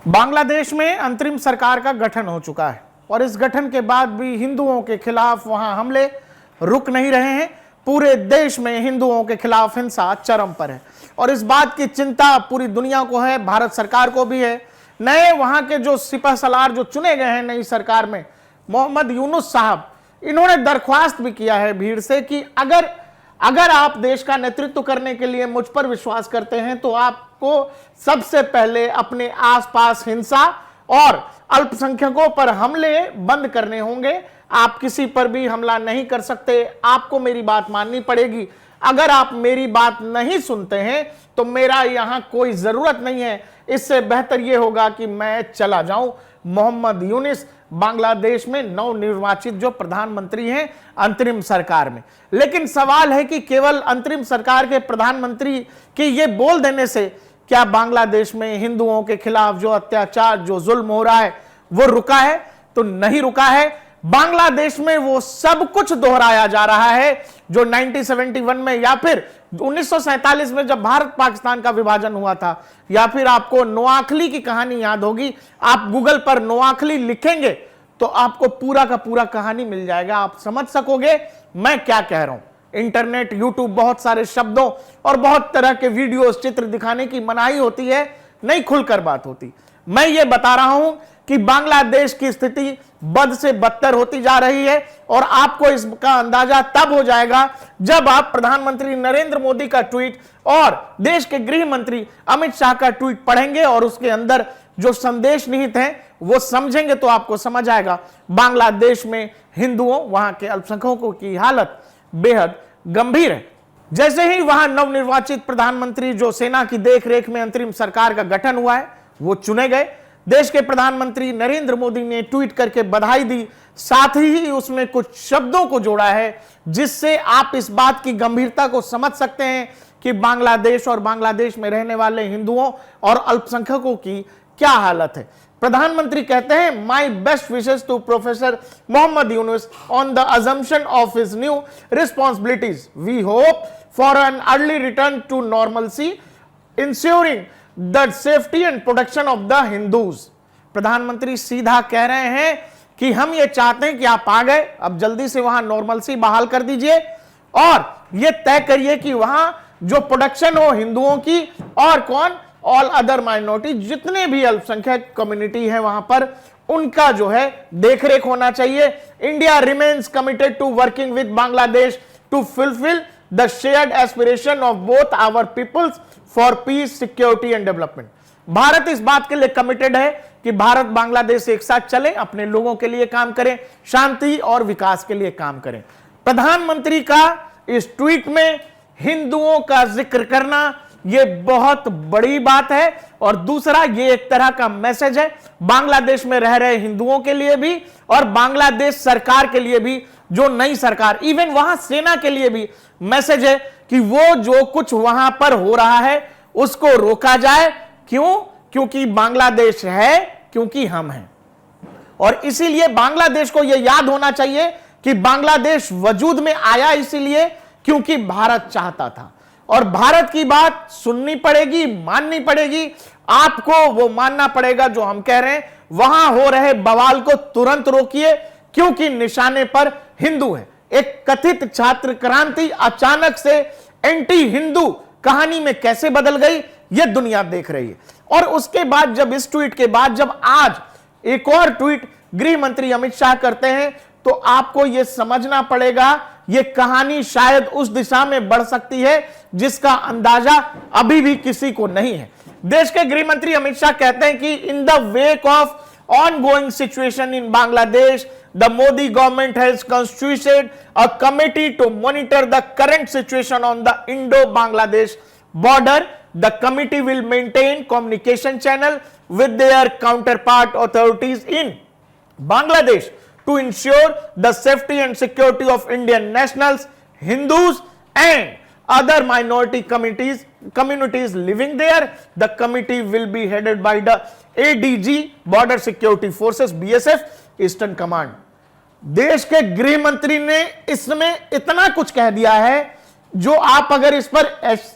बांग्लादेश में अंतरिम सरकार का गठन हो चुका है और इस गठन के बाद भी हिंदुओं के खिलाफ वहां हमले रुक नहीं रहे हैं। पूरे देश में हिंदुओं के खिलाफ हिंसा चरम पर है और इस बात की चिंता पूरी दुनिया को है, भारत सरकार को भी है। नए वहां के जो सिपह सलार जो चुने गए हैं नई सरकार में, मोहम्मद यूनुस साहब, इन्होंने दरख्वास्त भी किया है भीड़ से कि अगर आप देश का नेतृत्व करने के लिए मुझ पर विश्वास करते हैं तो आपको सबसे पहले अपने आसपास हिंसा और अल्पसंख्यकों पर हमले बंद करने होंगे। आप किसी पर भी हमला नहीं कर सकते, आपको मेरी बात माननी पड़ेगी। अगर आप मेरी बात नहीं सुनते हैं तो मेरा यहां कोई जरूरत नहीं है, इससे बेहतर यह होगा कि मैं चला जाऊं। मोहम्मद यूनुस बांग्लादेश में नवनिर्वाचित जो प्रधानमंत्री हैं अंतरिम सरकार में। लेकिन सवाल है कि केवल अंतरिम सरकार के प्रधानमंत्री के ये बोल देने से क्या बांग्लादेश में हिंदुओं के खिलाफ जो अत्याचार, जो जुल्म हो रहा है वो रुका है? तो नहीं रुका है। बांग्लादेश में वो सब कुछ दोहराया जा रहा है जो 1971 में या फिर 1947 में जब भारत पाकिस्तान का विभाजन हुआ था, या फिर आपको नोआखली की कहानी याद होगी। आप गूगल पर नोआखली लिखेंगे तो आपको पूरा का पूरा कहानी मिल जाएगा, आप समझ सकोगे मैं क्या कह रहा हूं। इंटरनेट, यूट्यूब, बहुत सारे शब्दों और बहुत तरह के वीडियोस, चित्र दिखाने की मनाही होती है, नहीं खुलकर बात होती। मैं ये बता रहा हूं कि बांग्लादेश की स्थिति बद से बदतर होती जा रही है और आपको इसका अंदाजा तब हो जाएगा जब आप प्रधानमंत्री नरेंद्र मोदी का ट्वीट और देश के गृह मंत्री अमित शाह का ट्वीट पढ़ेंगे और उसके अंदर जो संदेश निहित हैं वो समझेंगे तो आपको समझ आएगा बांग्लादेश में हिंदुओं, वहां के अल्पसंख्यकों की हालत बेहद गंभीर है। जैसे ही वहां नवनिर्वाचित प्रधानमंत्री जो सेना की देखरेख में अंतरिम सरकार का गठन हुआ है वो चुने गए, देश के प्रधानमंत्री नरेंद्र मोदी ने ट्वीट करके बधाई दी, साथ ही उसमें कुछ शब्दों को जोड़ा है जिससे आप इस बात की गंभीरता को समझ सकते हैं कि बांग्लादेश और बांग्लादेश में रहने वाले हिंदुओं और अल्पसंख्यकों की क्या हालत है। प्रधानमंत्री कहते हैं, my best wishes to professor Mohammad Yunus on the assumption of his new responsibilities. We hope for an early return to normalcy, ensuring the safety and protection of the Hindus. प्रधानमंत्री सीधा कह रहे हैं कि हम ये चाहते हैं कि आप आ गए, अब जल्दी से वहां नॉर्मलसी बहाल कर दीजिए और ये तय करिए कि वहां जो प्रोटेक्शन हो हिंदुओं की और कौन, ऑल अदर माइनॉरिटी, जितने भी अल्पसंख्यक कम्युनिटी है वहां पर उनका जो है देखरेख होना चाहिए। India remains committed to working with Bangladesh to fulfil the shared aspiration of both our peoples for peace, security and development. Bharat इस बात के लिए कमिटेड है कि भारत बांग्लादेश एक साथ चले, अपने लोगों के लिए काम करें, शांति और विकास के लिए काम करें। प्रधानमंत्री का इस ट्वीट में हिंदुओं का जिक्र करना यह बहुत बड़ी बात है और दूसरा ये एक तरह का मैसेज है बांग्लादेश में रह रहे हिंदुओं के लिए भी और बांग्लादेश सरकार के लिए भी, जो नई सरकार, इवन वहां सेना के लिए भी मैसेज है कि वो जो कुछ वहां पर हो रहा है उसको रोका जाए। क्यों? क्योंकि बांग्लादेश है, क्योंकि हम हैं। और इसीलिए बांग्लादेश को यह याद होना चाहिए कि बांग्लादेश वजूद में आया इसीलिए क्योंकि भारत चाहता था और भारत की बात सुननी पड़ेगी, माननी पड़ेगी। आपको वो मानना पड़ेगा जो हम कह रहे हैं। वहां हो रहे बवाल को तुरंत रोकिए क्योंकि निशाने पर हिंदू है। एक कथित छात्र क्रांति अचानक से एंटी हिंदू कहानी में कैसे बदल गई यह दुनिया देख रही है। और उसके बाद जब इस ट्वीट के बाद जब आज एक और ट्वीट गृह मंत्री अमित शाह करते हैं तो आपको यह समझना पड़ेगा यह कहानी शायद उस दिशा में बढ़ सकती है जिसका अंदाजा अभी भी किसी को नहीं है। देश के गृह मंत्री अमित शाह कहते हैं कि in the wake of ongoing situation in Bangladesh, the Modi government has constituted a committee to monitor the current situation on the Indo-Bangladesh border. The committee will maintain communication channel with their counterpart authorities in Bangladesh to ensure the safety and security of Indian nationals, Hindus and other minority communities living there. The committee will be headed by the ADG border security forces, BSF eastern command. देश के गृह मंत्री ने इसमें इतना कुछ कह दिया है जो आप अगर इस पर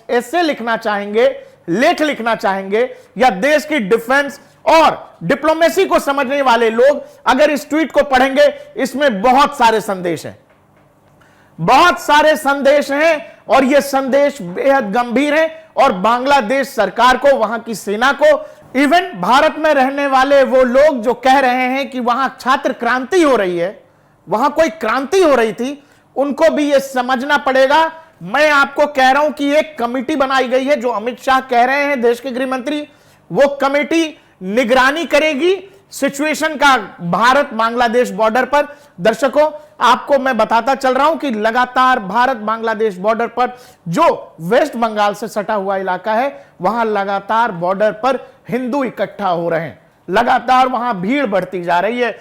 ऐसे लिखना चाहेंगे, लेख लिखना चाहेंगे या देश की डिफेंस और डिप्लोमेसी को समझने वाले लोग अगर इस ट्वीट को पढ़ेंगे, इसमें बहुत सारे संदेश हैं, बहुत सारे संदेश हैं और ये संदेश बेहद गंभीर है। और बांग्लादेश सरकार को, वहां की सेना को, इवन भारत में रहने वाले वो लोग जो कह रहे हैं कि वहां छात्र क्रांति हो रही है, वहां कोई क्रांति हो रही थी, उनको भी ये समझना पड़ेगा। मैं आपको कह रहा हूं कि एक कमेटी बनाई गई है, जो अमित शाह कह रहे हैं देश के गृह मंत्री, वो कमेटी निगरानी करेगी सिचुएशन का भारत बांग्लादेश बॉर्डर पर। दर्शकों, आपको मैं बताता चल रहा हूं कि लगातार भारत बांग्लादेश बॉर्डर पर, जो वेस्ट बंगाल से सटा हुआ इलाका है, वहां लगातार बॉर्डर पर हिंदू इकट्ठा हो रहे हैं, लगातार वहां भीड़ बढ़ती जा रही है।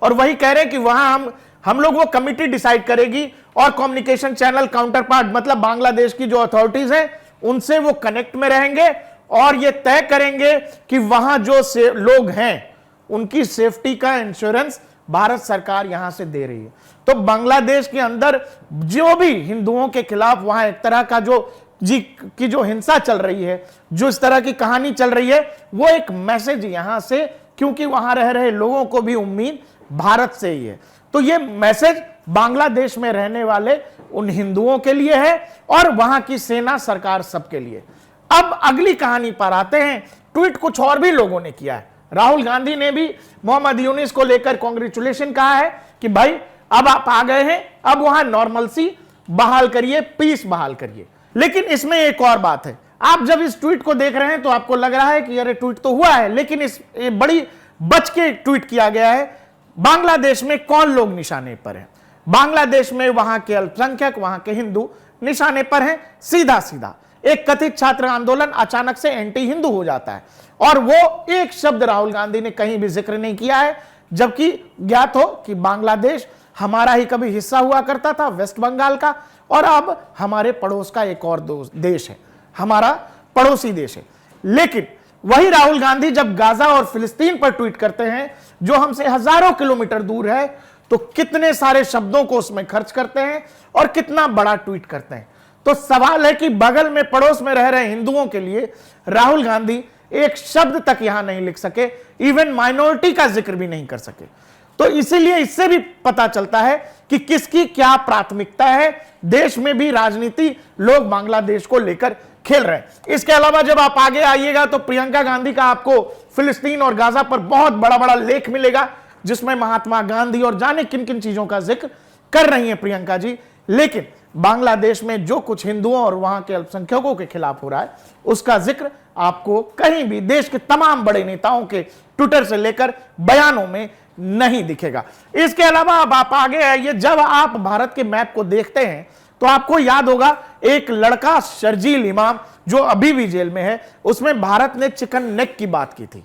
और वही कह रहे हैं कि वहां हम लोग, वो कमिटी डिसाइड करेगी और कम्युनिकेशन चैनल काउंटर पार्ट, मतलब बांग्लादेश की जो अथॉरिटीज हैं, उनसे वो कनेक्ट में रहेंगे और ये तय करेंगे कि वहां जो लोग हैं उनकी सेफ्टी का इंश्योरेंस भारत सरकार यहां से दे रही है। तो बांग्लादेश के अंदर जो भी हिंदुओं के खिलाफ वहां एक तरह का जो हिंसा चल रही है, जो इस तरह की कहानी चल रही है, वो एक मैसेज यहां से, क्योंकि वहां रह रहे लोगों को भी उम्मीद भारत से ही है, तो ये मैसेज बांग्लादेश में रहने वाले उन हिंदुओं के लिए है और वहां की सेना, सरकार, सबके लिए। अब अगली कहानी पर आते हैं। ट्वीट कुछ और भी लोगों ने किया है। राहुल गांधी ने भी मोहम्मद यूनिस को लेकर कांग्रेचुलेशन कहा है कि भाई अब आप आ गए हैं, अब वहां नॉर्मलसी बहाल करिए, पीस बहाल करिए। लेकिन इसमें एक और बात है, आप जब इस ट्वीट को देख रहे हैं तो आपको लग रहा है कि अरे ट्वीट तो हुआ है, लेकिन ये बड़ी बच के ट्वीट किया गया है। बांग्लादेश में कौन लोग निशाने पर हैं? बांग्लादेश में वहां के अल्पसंख्यक, वहां के हिंदू निशाने पर हैं। सीधा सीधा एक कथित छात्र आंदोलन अचानक से एंटी हिंदू हो जाता है और वो एक शब्द राहुल गांधी ने कहीं भी जिक्र नहीं किया है, जबकि ज्ञात हो कि बांग्लादेश हमारा ही कभी हिस्सा हुआ करता था, वेस्ट बंगाल का, और अब हमारे पड़ोस का एक और देश है, हमारा पड़ोसी देश है। लेकिन वही राहुल गांधी जब गाजा और फिलिस्तीन पर ट्वीट करते हैं, जो हमसे हजारों किलोमीटर दूर है, तो कितने सारे शब्दों को उसमें खर्च करते हैं और कितना बड़ा ट्वीट करते हैं। तो सवाल है कि बगल में, पड़ोस में रह रहे हिंदुओं के लिए राहुल गांधी एक शब्द तक यहां नहीं लिख सके, इवन माइनॉरिटी का जिक्र भी नहीं कर सके। तो इसीलिए इससे भी पता चलता है कि किसकी क्या प्राथमिकता है। देश में भी राजनीति लोग बांग्लादेश को लेकर खेल रहे हैं। इसके अलावा जब आप आगे आइएगा तो प्रियंका गांधी का आपको फिलिस्तीन और गाजा पर बहुत बड़ा बड़ा लेख मिलेगा, जिसमें महात्मा गांधी और जाने किन किन चीजों का जिक्र कर रही हैं प्रियंका जी। लेकिन बांग्लादेश में जो कुछ हिंदुओं और वहां के अल्पसंख्यकों के खिलाफ हो रहा है, उसका जिक्र आपको कहीं भी देश के तमाम बड़े नेताओं के ट्विटर से लेकर बयानों में नहीं दिखेगा। इसके अलावा अब आप आगे आइए, जब आप भारत के मैप को देखते हैं तो आपको याद होगा एक लड़का शर्जील इमाम जो अभी भी जेल में है, उसमें भारत ने चिकन नेक की बात की थी।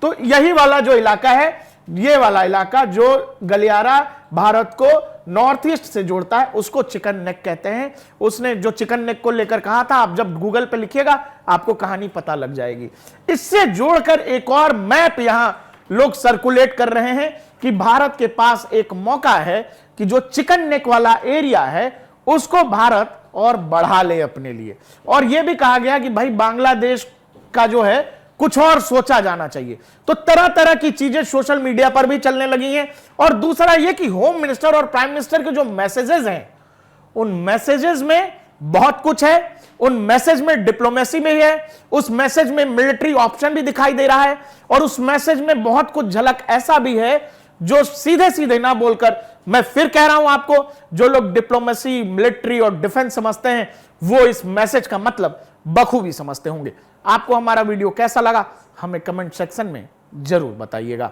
तो यही वाला जो इलाका है, ये वाला इलाका जो गलियारा भारत को नॉर्थ ईस्ट से जोड़ता है, उसको चिकन नेक कहते हैं। उसने जो चिकन नेक को लेकर कहा था, आप जब गूगल पे लिखिएगा आपको कहानी पता लग जाएगी। इससे जोड़कर एक और मैप यहां लोग सर्कुलेट कर रहे हैं कि भारत के पास एक मौका है कि जो चिकन नेक वाला एरिया है उसको भारत और बढ़ा ले अपने लिए। और यह भी कहा गया कि भाई बांग्लादेश का जो है कुछ और सोचा जाना चाहिए। तो तरह तरह की चीजें सोशल मीडिया पर भी चलने लगी हैं। और दूसरा यह कि होम मिनिस्टर और प्राइम मिनिस्टर के जो मैसेजेस हैं, उन मैसेजेस में बहुत कुछ है। उन मैसेज में डिप्लोमेसी भी है, उस मैसेज में मिलिट्री ऑप्शन भी दिखाई दे रहा है, और उस मैसेज में बहुत कुछ झलक ऐसा भी है जो सीधे सीधे ना बोलकर, मैं फिर कह रहा हूं आपको, जो लोग डिप्लोमेसी, मिलिट्री और डिफेंस समझते हैं वो इस मैसेज का मतलब बखूबी समझते होंगे। आपको हमारा वीडियो कैसा लगा हमें कमेंट सेक्शन में जरूर बताइएगा।